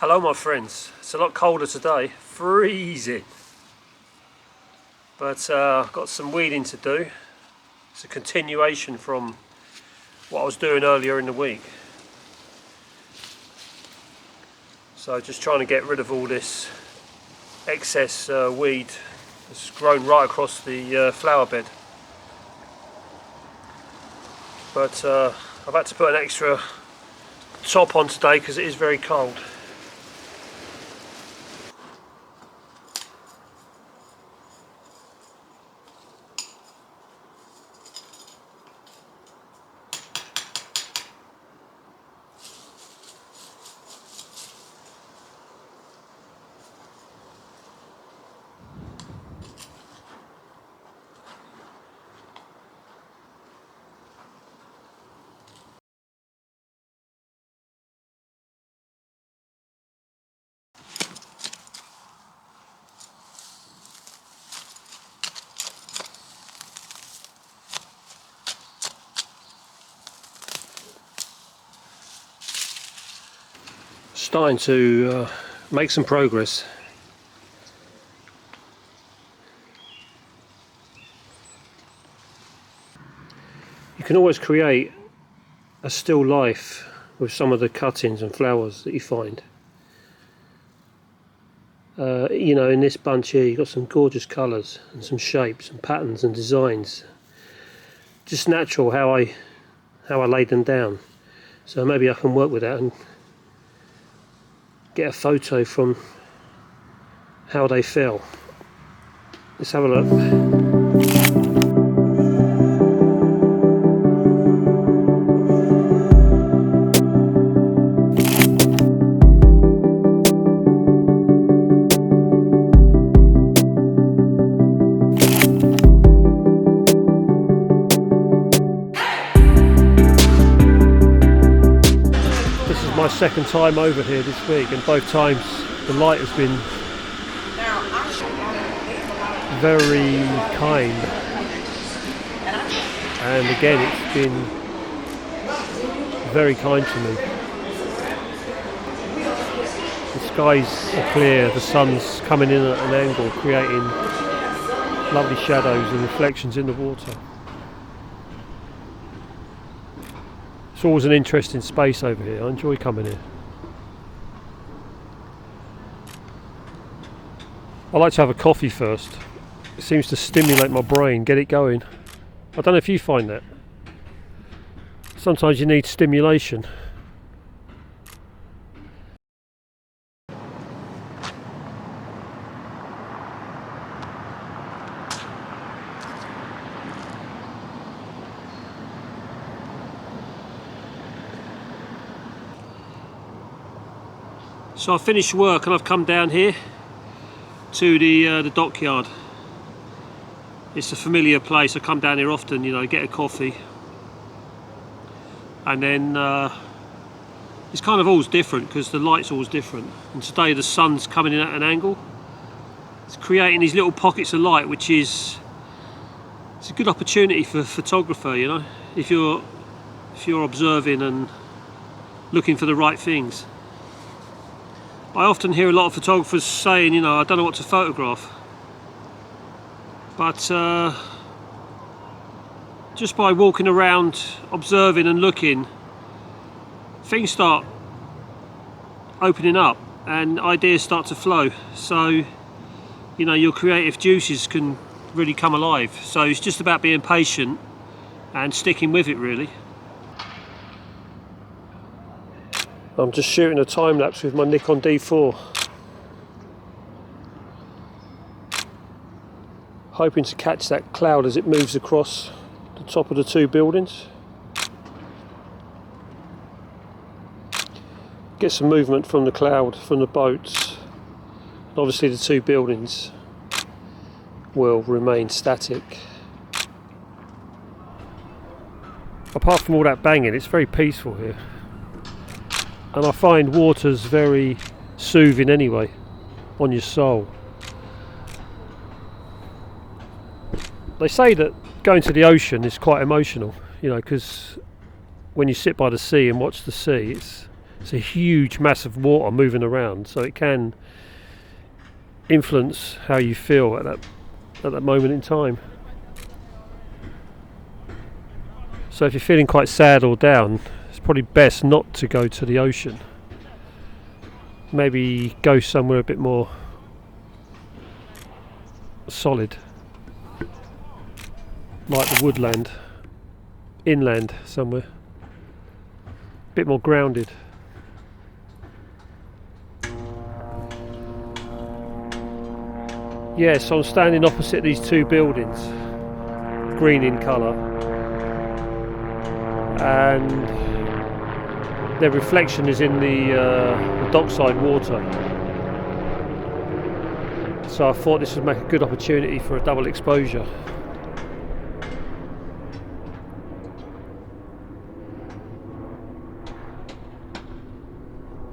Hello my friends, it's a lot colder today, freezing, but I've got some weeding to do. It's a continuation from what I was doing earlier in the week. So just trying to get rid of all this excess weed that's grown right across the flower bed. But I've had to put an extra top on today because it is very cold. Starting to make some progress. You can always create a still life with some of the cuttings and flowers that you find. You know, in this bunch here you've got some gorgeous colours and some shapes and patterns and designs. Just natural how I laid them down. So maybe I can work with that and get a photo from how they fell. Let's have a look. My second time over here this week, and both times the light has been very kind, and again it's been very kind to me. The skies are clear, the sun's coming in at an angle, creating lovely shadows and reflections in the water. It's always an interesting space over here. I enjoy coming here. I like to have a coffee first. It seems to stimulate my brain, get it going. I don't know if you find that. Sometimes you need stimulation. So I've finished work and I've come down here to the dockyard. It's a familiar place. I come down here often, you know, get a coffee, and then it's kind of always different because the light's always different. And today the sun's coming in at an angle. It's creating these little pockets of light, which is it's a good opportunity for a photographer, you know, if you're observing and looking for the right things. I often hear a lot of photographers saying, you know, I don't know what to photograph. But just by walking around, observing and looking, things start opening up and ideas start to flow. So, you know, your creative juices can really come alive. So it's just about being patient and sticking with it, really. I'm just shooting a time lapse with my Nikon D4, hoping to catch that cloud as it moves across the top of the two buildings. Get some movement from the cloud, from the boats, and obviously the two buildings will remain static. Apart from all that banging, it's very peaceful here. And I find water's very soothing anyway, on your soul. They say that going to the ocean is quite emotional, you know, because when you sit by the sea and watch the sea, It's a huge mass of water moving around, so it can influence how you feel at that moment in time. So if you're feeling quite sad or down, it's probably best not to go to the ocean. Maybe go somewhere a bit more solid, like the woodland, inland somewhere, a bit more grounded. Yeah, so I'm standing opposite these two buildings, green in colour, and their reflection is in the dockside water. So I thought this would make a good opportunity for a double exposure.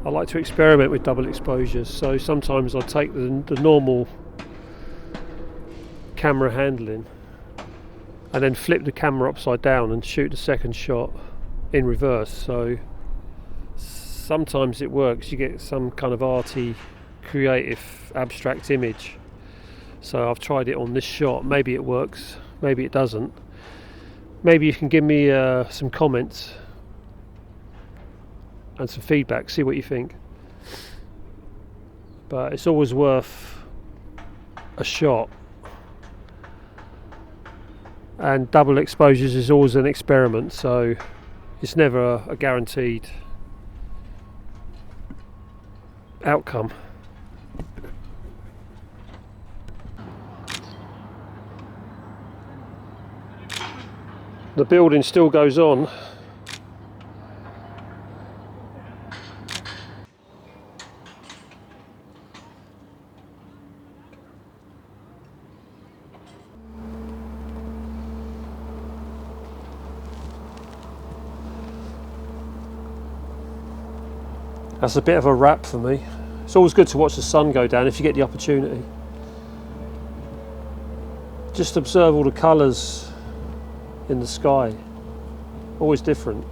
I like to experiment with double exposures, so sometimes I take the normal camera handling and then flip the camera upside down and shoot the second shot in reverse. So sometimes it works, you get some kind of arty, creative, abstract image. So I've tried it on this shot. Maybe it works, maybe it doesn't. Maybe you can give me some comments and some feedback, see what you think. But it's always worth a shot, and double exposures is always an experiment, so it's never a guaranteed outcome. The building still goes on. That's a bit of a wrap for me. It's always good to watch the sun go down if you get the opportunity. Just observe all the colours in the sky, always different.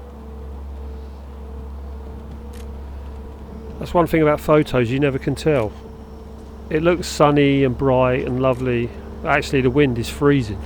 That's one thing about photos, you never can tell. It looks sunny and bright and lovely, but actually the wind is freezing.